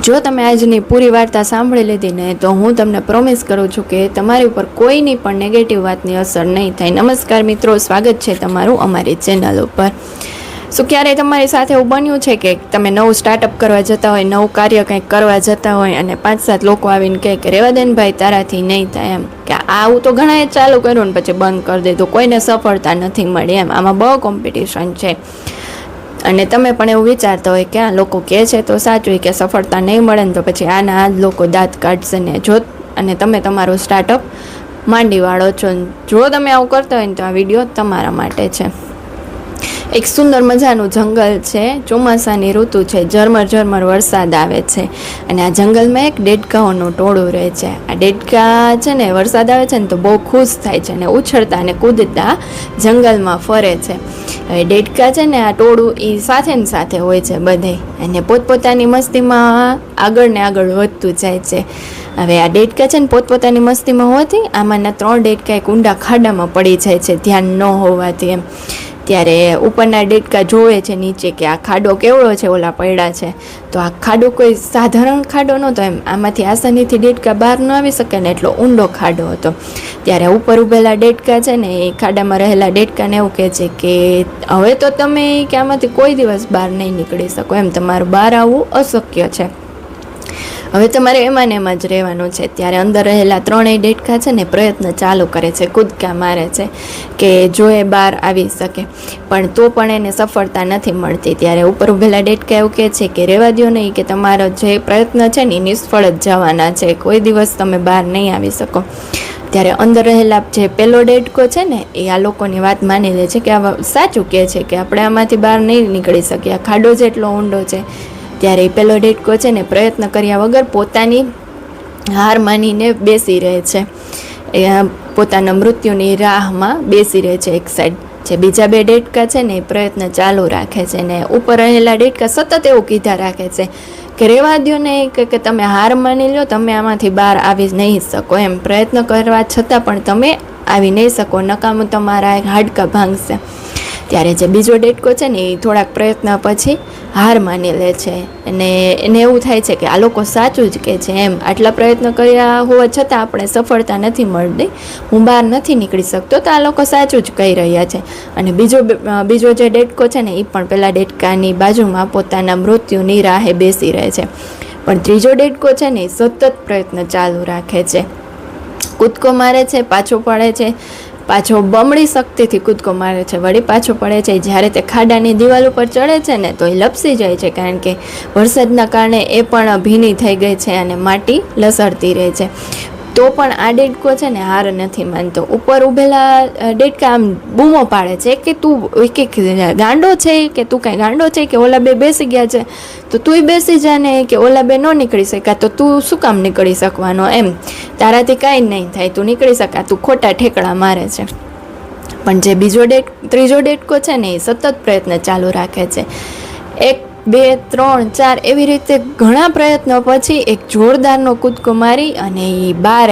જો તમે આજની પૂરી વાર્તા સાંભળી લીધી ને તો હું તમને પ્રોમિસ કરું છું કે તમારી ઉપર કોઈની પણ નેગેટિવ વાતની અસર નહીં થાય. નમસ્કાર મિત્રો, સ્વાગત છે તમારું અમારી ચેનલ ઉપર. શું ક્યારેય તમારી સાથે એવું બન્યું છે કે તમે નવું સ્ટાર્ટઅપ કરવા જતા હોય, નવું કાર્ય કંઈક કરવા જતા હોય અને 5-7 લોકો આવીને કહે કે રેવા દે ને ભાઈ, તારાથી નહીં થાય, એમ કે આવું તો ઘણાએ ચાલુ કર્યું ને પછી બંધ કરી દીધું, કોઈને સફળતા નથી મળી, એમ આમાં બહુ કોમ્પિટિશન છે. અને તમે પણ એવું વિચારતા હોય કે આ લોકો કહે છે તો સાચું કે સફળતા નહીં મળે ને તો પછી આના આ જ લોકો દાંત કાઢશે ને જો, અને તમે તમારું સ્ટાર્ટઅપ માંડી વાળો છો. જો તમે આવું કરતા હોય ને તો આ વિડીયો તમારા માટે છે. એક સુંદર મજાનું જંગલ છે, ચોમાસાની ઋતુ છે, ઝરમર વરસાદ આવે છે અને આ જંગલમાં એક દેડકાઓનું ટોળું રહે છે. આ દેડકા છે ને વરસાદ આવે છે ને તો બહુ ખુશ થાય છે અને ઉછળતા અને કૂદતા જંગલમાં ફરે છે. હવે દેડકા છે ને આ ટોળું એ સાથે ને સાથે હોય છે બધે, અને પોતપોતાની મસ્તીમાં આગળ ને આગળ વધતું જાય છે. હવે આ દેડકા છે ને પોતપોતાની મસ્તીમાં હોવાથી આમાંના 3 દેડકા એક ઊંડા ખાડામાં પડી જાય છે ધ્યાન ન હોવાથી એમ. ત્યારે ઉપરના દેડકા જોવે છે નીચે કે આ ખાડો કેવડો છે, ઓલા પડ્યા છે, તો આ ખાડો કોઈ સાધારણ ખાડો નહોતો એમ, આમાંથી આસાનીથી દેડકા બહાર ન આવી શકે ને એટલો ઊંડો ખાડો હતો. ત્યારે ઉપર ઊભેલા દેડકા છે ને એ ખાડામાં રહેલા દેડકાને એવું કહે છે કે હવે તો તમે કે આમાંથી કોઈ દિવસ બહાર નહીં નીકળી શકો, એમ તમારું બહાર આવવું અશક્ય છે, હવે તમારે એમાં ને એમાં જ રહેવાનું છે. ત્યારે અંદર રહેલા 3 દેડકા છે ને પ્રયત્ન ચાલુ કરે છે, કૂદકા મારે છે કે જો એ બહાર આવી શકે, પણ તો પણ એને સફળતા નથી મળતી. ત્યારે ઉપર ઊભેલા દેડકા એવું કહે છે કે રહેવા દો નહીં, કે તમારો જે પ્રયત્ન છે ને એ નિષ્ફળ જ જવાના છે, કોઈ દિવસ તમે બહાર નહીં આવી શકો. ત્યારે અંદર રહેલા જે પેલો દેડકો છે ને એ આ લોકોની વાત માની લે છે કે આ સાચું કહે છે કે આપણે આમાંથી બહાર નહીં નીકળી શકીએ, આ ખાડો જેટલો ઊંડો છે. ત્યારે એ પેલો દેડકો છે ને પ્રયત્ન કર્યા વગર પોતાની હાર માનીને બેસી રહે છે, એ પોતાના મૃત્યુની રાહમાં બેસી રહે છે એક સાઈડ. જે બીજા 2 દેડકા છે ને એ પ્રયત્ન ચાલુ રાખે છે ને ઉપર રહેલા દેડકા સતત એવું કીધા રાખે છે કે રહેવા દો ને, કે તમે હાર માની લો, તમે આમાંથી બહાર આવી નહીં શકો, એમ પ્રયત્ન કરવા છતાં પણ તમે આવી નહીં શકો, નકામું તમારા હાડકા ભાંગશે. ત્યારે જે બીજો દેડકો છે ને એ થોડાક પ્રયત્ન પછી હાર માની લે છે અને એને એવું થાય છે કે આ લોકો સાચું જ કહે છે, એમ આટલા પ્રયત્ન કર્યા હોવા છતાં આપણે સફળતા નથી મળતી, હું બહાર નથી નીકળી શકતો, તો આ લોકો સાચું જ કહી રહ્યા છે. અને બીજો જે દેડકો છે ને એ પણ પેલા દેડકાની બાજુમાં પોતાના મૃત્યુની રાહે બેસી રહે છે. પણ ત્રીજો દેડકો છે ને એ સતત પ્રયત્ન ચાલુ રાખે છે, કૂદકો મારે છે, પાછો પડે છે, પાછો બમણી શક્તિથી કૂદકો મારે છે, વળી પાછો પડે છે. જ્યારે તે ખાડાની દિવાલ ઉપર ચડે છે ને તો એ લપસી જાય છે, કારણ કે વરસાદના કારણે એ પણ ભીની થઈ ગઈ છે અને માટી લસરતી રહે છે. તો પણ આ દેડકો છે ને હાર નથી માનતો. ઉપર ઊભેલા દેડકા આમ બૂમો પાડે છે કે તું કે ગાંડો છે, કે તું કાંઈ ગાંડો છે, કે ઓલા 2 બેસી ગયા છે તો તુંય બેસી જા ને, કે ઓલા 2 ન નીકળી શક્યા તો તું શું કામ નીકળી શકવાનો, એમ તારાથી કાંઈ નહીં થાય, તું નીકળી શકા, તું ખોટા ઠેકડા મારે છે. પણ જે ત્રીજો દેડકો છે ને એ સતત પ્રયત્ન ચાલુ રાખે છે. 1, 2, 3, 4 એવી રીતે ઘણા પ્રયત્નો પછી એક જોરદારનો કૂદકો મારી અને એ બહાર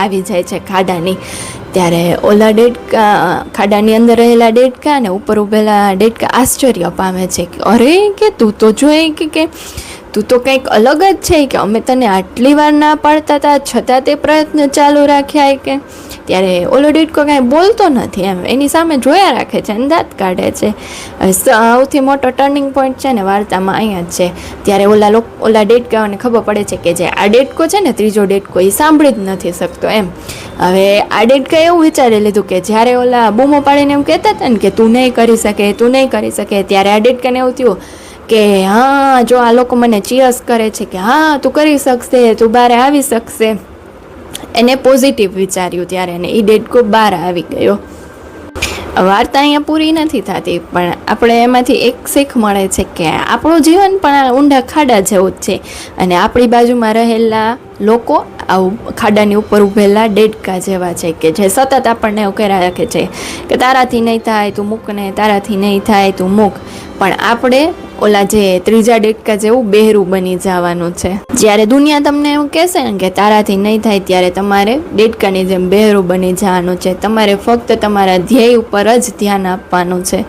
આવી જાય છે ખાડાની. ત્યારે ઓલા દેડકા, ખાડાની અંદર રહેલા દેડકા અને ઉપર ઊભેલા દેડકા આશ્ચર્ય પામે છે કે અરે કે તું તો જોઈ કે તું તો કંઈક અલગ જ છે, કે અમે તને આટલી વાર ના પાડતા હતા છતાં તે પ્રયત્ન ચાલુ રાખ્યા. કે ત્યારે ઓલો દેડકો કાંઈ બોલતો નથી, એમ એની સામે જોયા રાખે છે અને દાંત કાઢે છે. સૌથી મોટો ટર્નિંગ પોઈન્ટ છે ને વાર્તામાં અહીંયા જ છે. ત્યારે ઓલા દેડકાઓને ખબર પડે છે કે જે આ દેડકો છે ને ત્રીજો દેડકો એ સાંભળી જ નથી શકતો, એમ. હવે આ દેડકા એવું વિચારી લીધું કે જ્યારે ઓલા બૂમો પાડીને એમ કહેતા હતા ને કે તું નહીં કરી શકે, તું નહીં કરી શકે, ત્યારે આ દેડકાને એવું થયું કે હા, જો આ લોકો મને ચીયર્સ કરે છે કે હા તું કરી શકશે, તું બહાર આવી શકશે, એને પોઝિટિવ વિચાર્યું. ત્યારે એને એ દેડકો બહાર આવી ગયો. વાર્તા અહીંયા પૂરી નથી થતી, પણ આપણે એમાંથી એક શીખ મળે છે કે આપણું જીવન પણ ઊંડા ખાડા જેવું જ છે અને આપણી બાજુમાં રહેલા લોકો આવું ખાડાની ઉપર ઊભેલા દેડકા જેવા છે કે જે સતત આપણને એવું કહી રાખે છે કે તારાથી નહીં થાય તું મૂક ને, તારાથી નહીં થાય તું મૂક. પણ આપણે ઓલા જે ત્રીજા દેડકા જેવું બહેરું બની જવાનું છે. જ્યારે દુનિયા તમને એવું કહેશે ને કે તારાથી નહીં થાય, ત્યારે તમારે દેડકાની જેમ બહેરું બની જવાનું છે. તમારે ફક્ત તમારા ધ્યેય ઉપર જ ધ્યાન આપવાનું છે.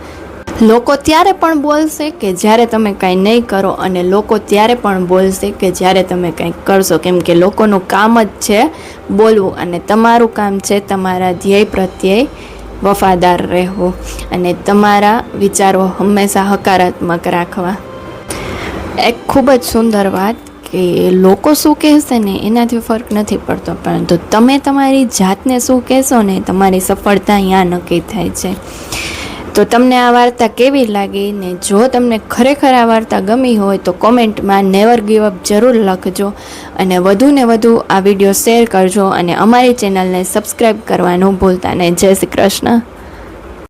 લોકો ત્યારે પણ બોલશે કે જ્યારે તમે કાંઈ નહીં કરો, અને લોકો ત્યારે પણ બોલશે કે જ્યારે તમે કંઈક કરશો. કેમ કે લોકોનું કામ જ છે બોલવું, અને તમારું કામ છે તમારા ધ્યેય પ્રત્યે વફાદાર રહેવું અને તમારા વિચારો હંમેશા હકારાત્મક રાખવા. એક ખૂબ જ સુંદર વાત કે લોકો શું કહેશે ને એનાથી ફરક નથી પડતો, પરંતુ તમે તમારી જાતને શું કહેશો ને તમારી સફળતા અહીંયા નક્કી થાય છે. તો તમને આ વાર્તા કેવી લાગી ને જો તમને ખરેખર આ વાર્તા ગમી હોય તો કોમેન્ટમાં નેવર ગીવ અપ જરૂર લખજો, અને વધુ ને વધુ આ વિડીયો શેર કરજો, અને અમારી ચેનલને સબસ્ક્રાઈબ કરવાનું ભૂલતા નહીં. જય શ્રી કૃષ્ણ.